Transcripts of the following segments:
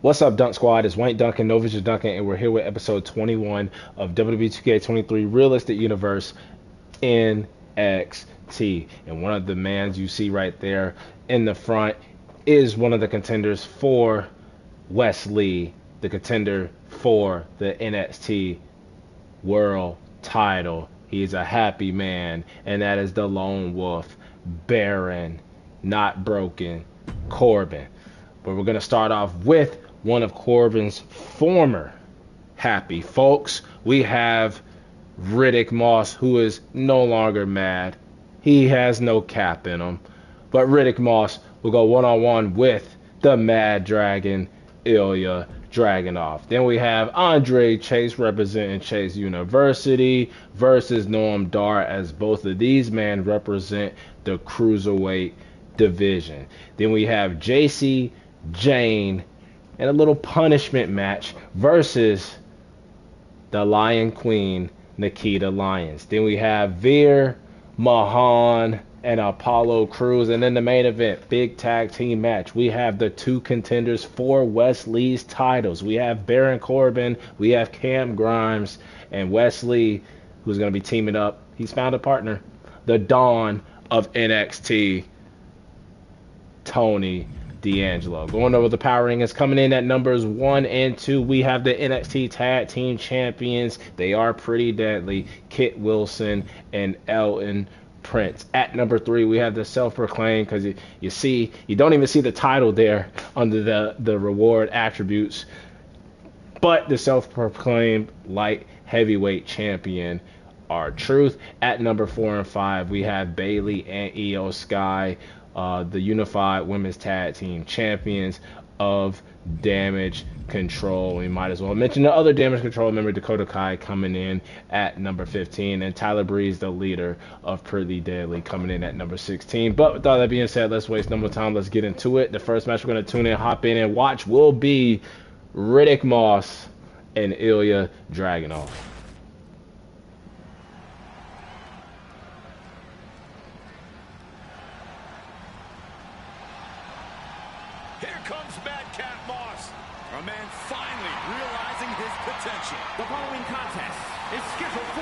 What's up, Dunk Squad? It's Wayne Duncan, Novich Duncan, and we're here with episode 21 of WWE 2K23 Realistic Universe NXT. And one of the mans you see right there in the front is one of the contenders for Wesley, the contender for the NXT World title. He's a happy man, and that is the Lone Wolf, Baron, not broken, Corbin. But we're going to start off with one of Corbin's former happy folks. We have Riddick Moss, who is no longer mad. He has no cap in him. But Riddick Moss will go one-on-one with the Mad Dragon, Ilya Dragunov. Then we have Andre Chase representing Chase University versus Noam Dar, as both of these men represent the Cruiserweight division. Then we have JC Jane in a little punishment match versus the Lion Queen, Nikita Lyons. Then we have Veer Mahan and Apollo Crews. And then the main event, big tag team match. We have the two contenders for Wesley's titles. We have Baron Corbin, we have Cam Grimes, and Wesley, who's going to be teaming up. He's found a partner. The Dawn of NXT, Tony D'Angelo. Going over the power rankings, coming in at numbers 1 and 2, we have the NXT Tag Team Champions. They are pretty deadly, Kit Wilson and Elton Prince. At number 3, we have the self-proclaimed, because you don't even see the title there under the reward attributes, but the self-proclaimed light heavyweight champion, R-Truth. At number 4 and 5, we have Bayley and Io Sky, the Unified Women's Tag Team Champions of Damage Control. We might as well mention the other Damage Control member, Dakota Kai, coming in at number 15, and Tyler Breeze, the leader of Pretty Deadly, coming in at number 16. But with all that being said, let's waste no more time. Let's get into it. The first match we're going to tune in, hop in, and watch will be Riddick Moss and Ilya Dragunov.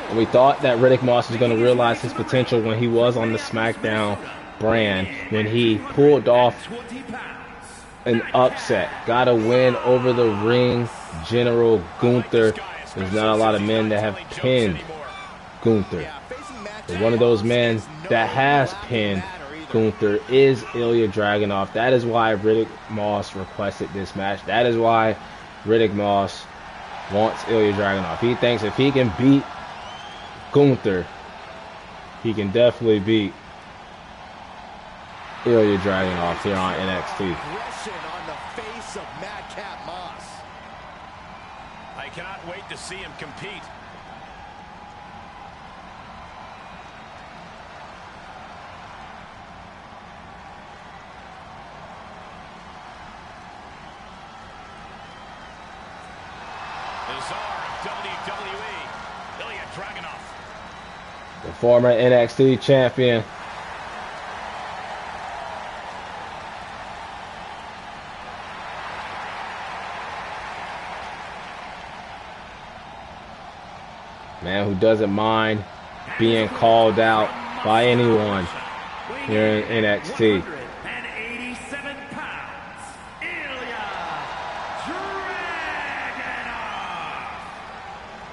And we thought that Riddick Moss was going to realize his potential when he was on the SmackDown brand, when he pulled off an upset, got a win over the Ring General Gunther. There's not a lot of men that have pinned Gunther. But one of those men that has pinned Gunther is Ilya Dragunov. That is why Riddick Moss requested this match. That is why Riddick Moss wants Ilya Dragunov. He thinks if he can beat Gunther, he can definitely beat Ilya Dragunov here on NXT. On the face of Madcap Moss. I cannot wait to see him compete. The czar of WWE, Ilya Dragunov. The former NXT champion. Man who doesn't mind being called out by anyone here in NXT.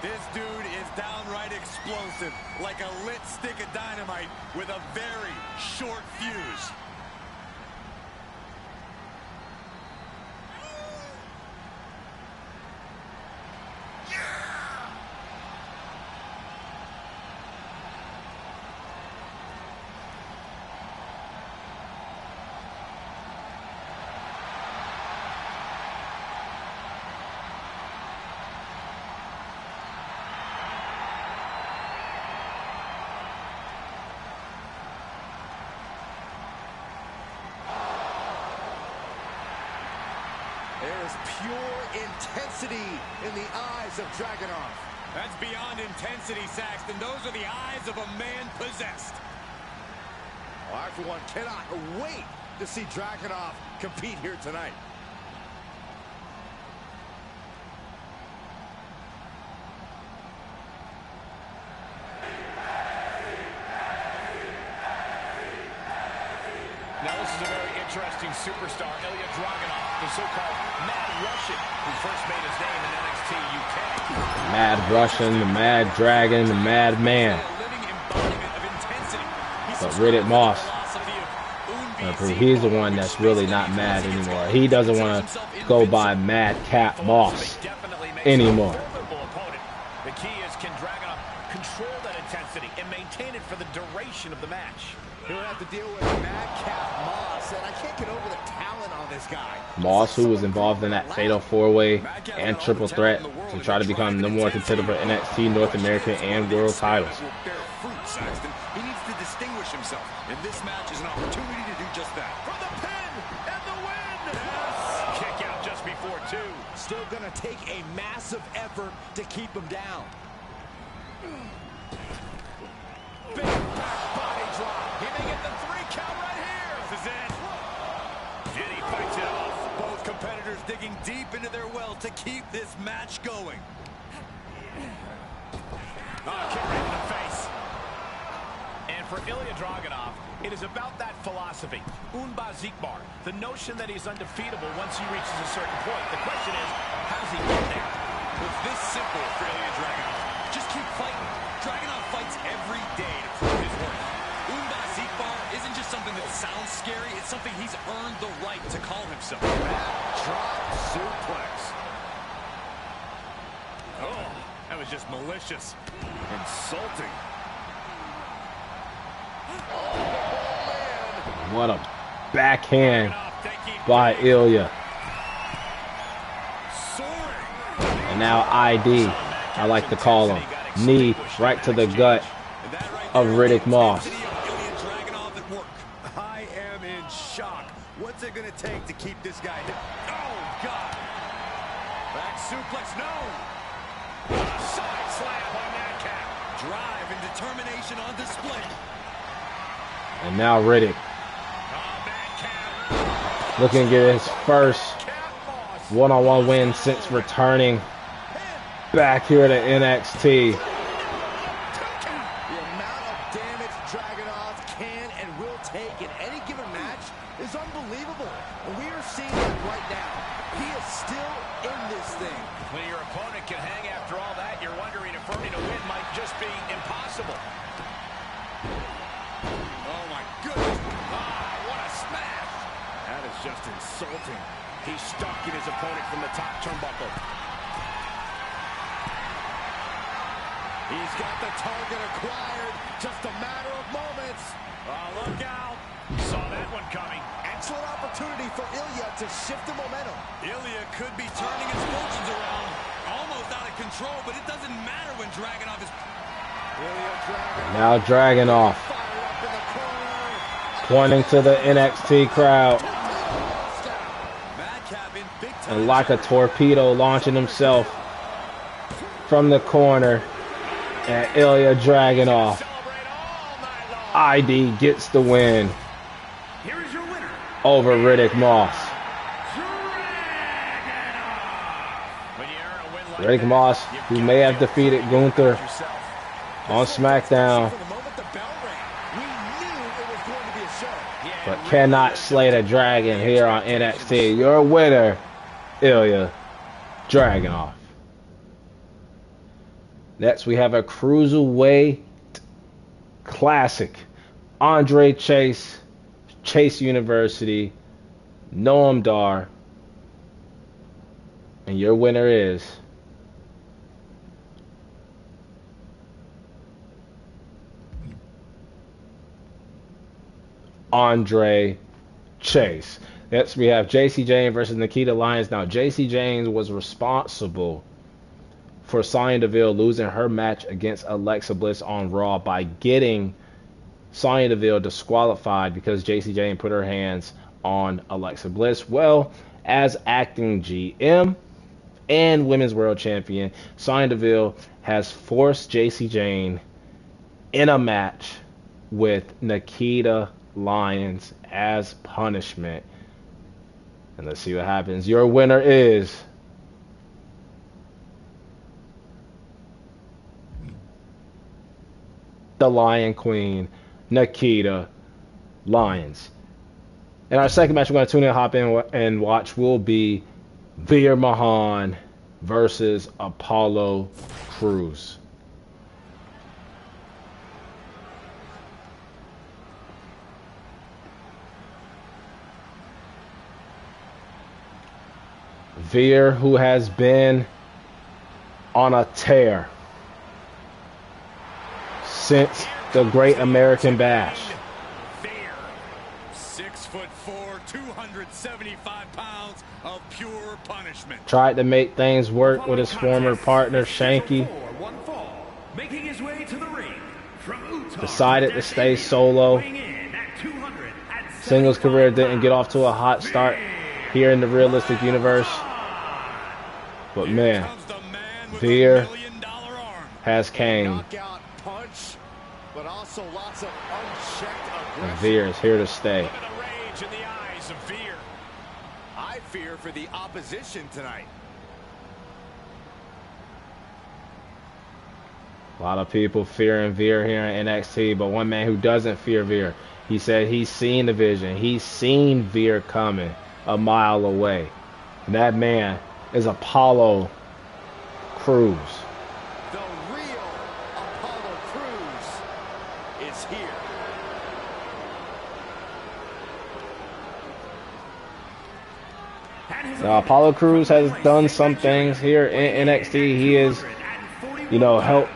This dude is downright explosive, like a lit stick of dynamite with a very short fuse. There is pure intensity in the eyes of Dragunov. That's beyond intensity, Saxton. Those are the eyes of a man possessed. Well, I, for one, cannot wait to see Dragunov compete here tonight. superstar Ilya Dragunov, the so-called Mad Russian, who first made his name in NXT UK. Mad Russian, the Mad Dragon, the Mad Man. But Riddick Moss, he's the one that's really not mad anymore. He doesn't want to go by Madcap Moss anymore. The key is, can Dragunov control that intensity and maintain it for the duration of the match? He'll have to deal with Madcap Moss, and I can't get over the talent on this guy. Moss, who was involved in that fatal four-way and triple threat to try to become the more contender for NXT North American and World titles. He needs to distinguish himself, and this match is an opportunity to do just that. For the pin and the win! Yes! Kick out just before 2. Still gonna take a massive effort to keep him down. Big back body drop. He may get the 3 count right here. This is it. And he fights it off. Both competitors digging deep into their well to keep this match going. Kick right in the face. And for Ilya Dragunov, it is about that philosophy. Unbesiegbar. The notion that he's undefeatable once he reaches a certain point. The question is, how does he get there? It's this simple for Ilya Dragunov. Just keep fighting. Dragunov fights every day to prove his worth. Unbesiegbar isn't just something that sounds scary. It's something he's earned the right to call himself. Drop suplex. Oh, that was just malicious. Insulting. What a backhand by Ilya. And now ID, I like to call him. Knee right to the gut of Riddick Moss. I am in shock. What's it going to take to keep this guy down? Oh, God. Back suplex, no. Side slam by Madcap. Drive and determination on display. And now Riddick looking to get his first one-on-one win since returning back here to NXT. The amount of damage Dragunov can and will take in any given match is unbelievable. And we are seeing it right now. He is still in this thing. When your opponent can hang after all that, you're wondering if earning a win might just be impossible. Oh, my goodness. What a smash. That is just insulting. He's stalking his opponent from the top turnbuckle. He's got the target acquired. Just a matter of moments. Look out. Saw that one coming. Excellent opportunity for Ilya to shift the momentum. Ilya could be turning his fortunes around. Almost out of control, but it doesn't matter when Dragunov is... Now Dragunov pointing to the NXT crowd. And like a torpedo launching himself from the corner. And Ilya Dragunov. ID gets the win over Riddick Moss. Riddick Moss, who may have defeated Gunther on SmackDown, but cannot slay the dragon here on NXT. Your winner, Ilya Dragunov. Next, we have a Cruiserweight Classic. Andre Chase, Chase University, Noam Dar. And your winner is Andre Chase. Next, we have JC Jane versus Nikita Lyons. Now, JC Jane was responsible for Sonya Deville losing her match against Alexa Bliss on Raw by getting Sonya Deville disqualified because JC Jane put her hands on Alexa Bliss. Well, as acting GM and Women's World Champion, Sonya Deville has forced JC Jane in a match with Nikita Lyons as punishment. And let's see what happens. Your winner is the Lion Queen, Nikita Lyons. And our second match we're going to tune in, hop in, and watch will be Veer Mahaan versus Apollo Crews. Veer, who has been on a tear since the Great American Bash. Veer, 6'4", 275 pounds of pure punishment. Tried to make things work with his former partner Shanky. Making his way to the ring from Utah, decided to stay solo. Singles career didn't get off to a hot start here in the realistic universe. But man, Veer has came. And Veer is here to stay. I fear for the opposition tonight. A lot of people fearing Veer here in NXT, but one man who doesn't fear Veer, he said he's seen the vision. He's seen Veer coming a mile away. And that man is Apollo Crews. The real Apollo Crews is here. Now, Apollo Crews has done some things here in NXT. He is, helped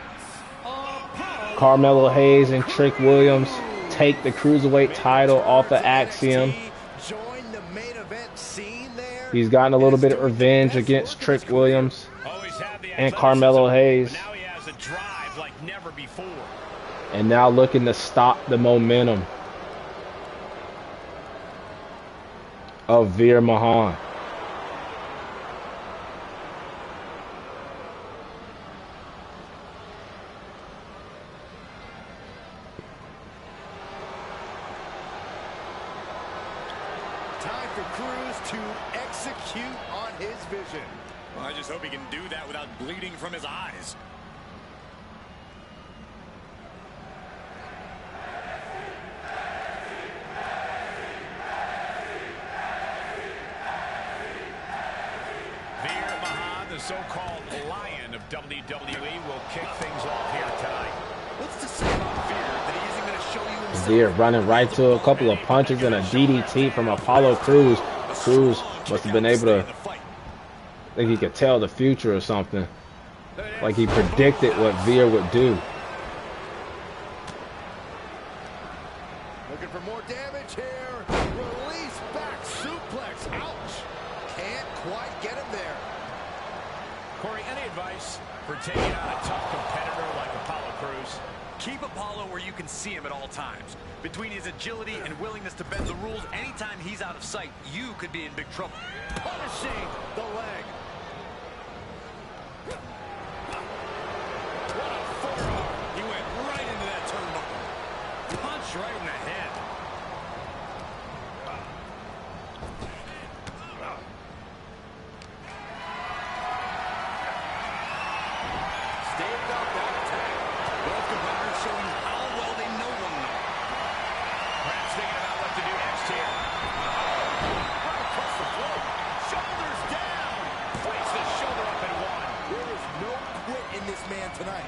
Carmelo Hayes and Trick Williams take the Cruiserweight title off of Axiom. He's gotten a little bit of revenge against Trick Williams and Carmelo Hayes. And now looking to stop the momentum of Veer Mahaan. Time for Crews to execute on his vision. Well, I just hope he can do that without bleeding from his eyes. Veer Mahaan, the so-called lion of WWE, will kick things off here tonight. What's to say about Veer that he isn't going to show you himself? Veer running right to a couple of punches and a DDT from Apollo Crews. Crews must have been able to, I think he could tell the future or something. Like he predicted what Veer would do. Looking for more damage here. Release back suplex. Ouch. Can't quite get him there. Corey, any advice for taking on a tough competitor like Apollo Crews? Keep Apollo where you can see him at all times. Between his agility and willingness to bend the rules, anytime he's out of sight, you could be in big trouble. Punishing the leg. What a forearm. He went right into that turnbuckle. Punch right in the head. Staved off that attack. Both competitors showing how well they know one another. Perhaps thinking about what to do next here. Right across the throat. Shoulders down. Place the shoulder up and one. There is no quit in this man tonight.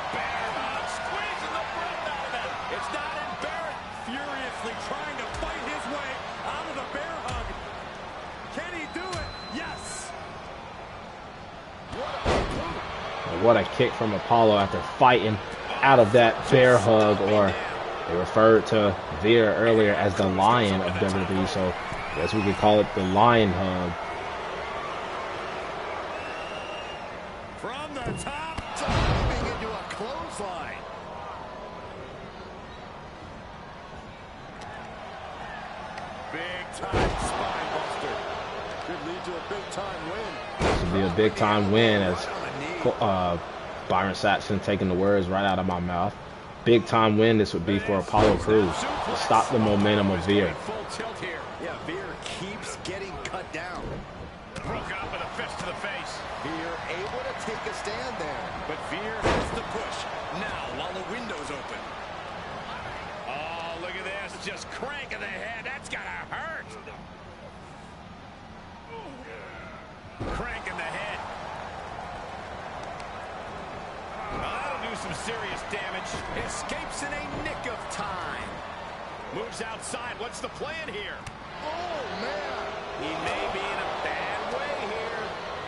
Bear hug, squeezing the breath out of him. It's not in Barrett. Furiously trying to fight his way out of the bear hug. Can he do it? Yes. What a kick from Apollo after fighting out of that bear hug, or they referred to Veer earlier as the lion of WWE, so I guess we could call it the lion hug. From the top, diving into a clothesline. Big time spine buster. Could lead to a big time win. This would be a big time win, as Byron Saxton taking the words right out of my mouth. Big time win this would be for Apollo Crews to stop the momentum of Veer. Full tilt here. Yeah, Veer keeps getting cut down. Broke up with a fist to the face. Veer able to take a stand there. But Veer has the push. Now, while the window's open. just cranking the head. That's gotta hurt. Cranking the head. That'll do some serious damage. Escapes in a nick of time. Moves outside. What's the plan here? Oh, man. He may be in a bad way here.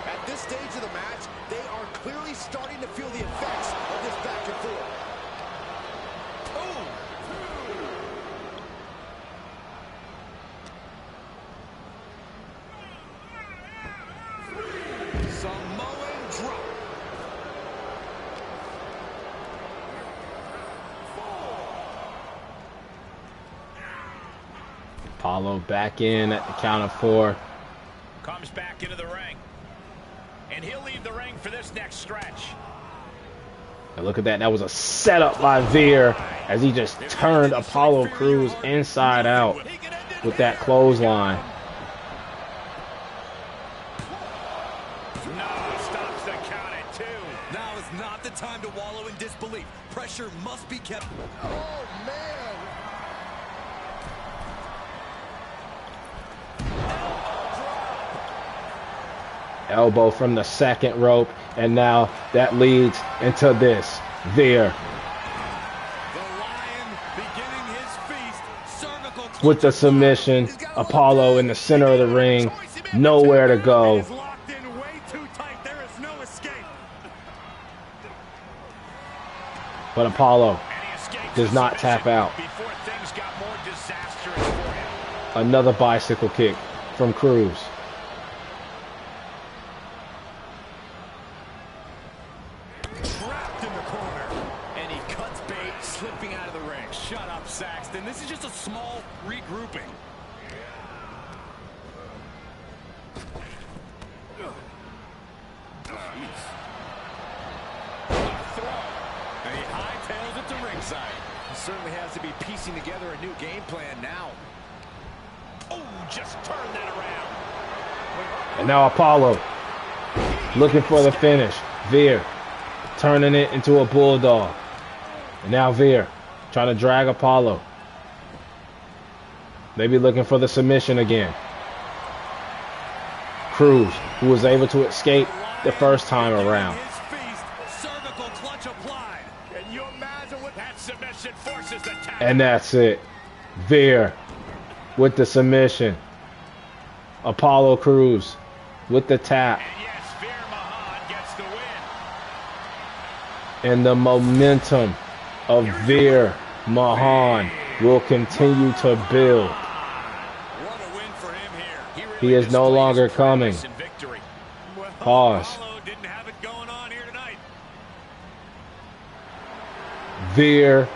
At this stage of the match, they are clearly starting to feel the effects of this back and forth. Samoan drop. Apollo back in at the count of 4. Comes back into the ring. And he'll leave the ring for this next stretch. And look at that. That was a setup by Veer as he just turned Apollo Crews inside out with that clothesline. No, stops the count at 2. Now is not the time to wallow in disbelief. Pressure must be kept. Oh, man. Elbow from the second rope, and now that leads into this. Veer The Lion beginning his feast. Cervical clutch with the submission. Apollo in the center of the ring. Nowhere to go. is locked in way too tight. There is no escape. But Apollo And he escapes does the not tap submission out. before things got more disastrous for him. Another bicycle kick from Crews. Trapped in the corner. And he cuts bait, slipping out of the ring. Shut up, Saxton. This is just a small regrouping. And he hightails it to ringside. He certainly has to be piecing together a new game plan now. Oh, just turn that around. And now Apollo looking for the finish. Veer turning it into a bulldog. And now Veer trying to drag Apollo. Maybe looking for the submission again. Crews, who was able to escape the first time around. His feast, cervical clutch applied. Can you imagine what that submission forces the tap? And that's it. Veer with the submission. Apollo Crews with the tap. And yes, Veer Mahan gets the win. And the momentum of Veer Mahan will continue to build. What a win for him here. He is no longer coming. In victory. Well, Pause. Apollo didn't have it going on here tonight. Veer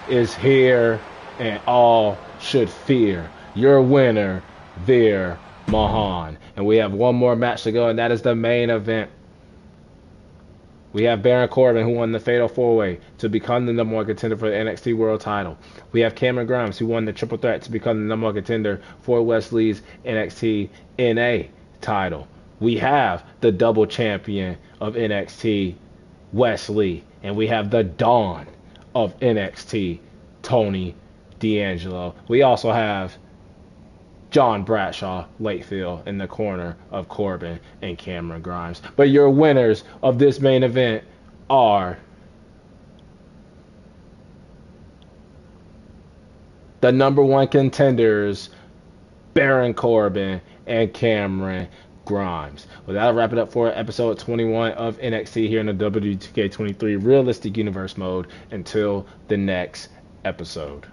is here, and all should fear. Your winner, Veer Mahan. And we have one more match to go, and that is the main event. We have Baron Corbin, who won the Fatal 4-Way to become the number 1 contender for the NXT World Title. We have Cameron Grimes, who won the Triple Threat to become the number 1 contender for Wesley's NXT NA title. We have the double champion of NXT, Wesley, and we have the Dawn of NXT, Tony D'Angelo. We also have John Bradshaw Latefield in the corner of Corbin and Cameron Grimes. But your winners of this main event are the number 1 contenders, Baron Corbin and Cameron Grimes. Well, that'll wrap it up for episode 21 of NXT here in the WWE 2K23 Realistic Universe mode. Until the next episode.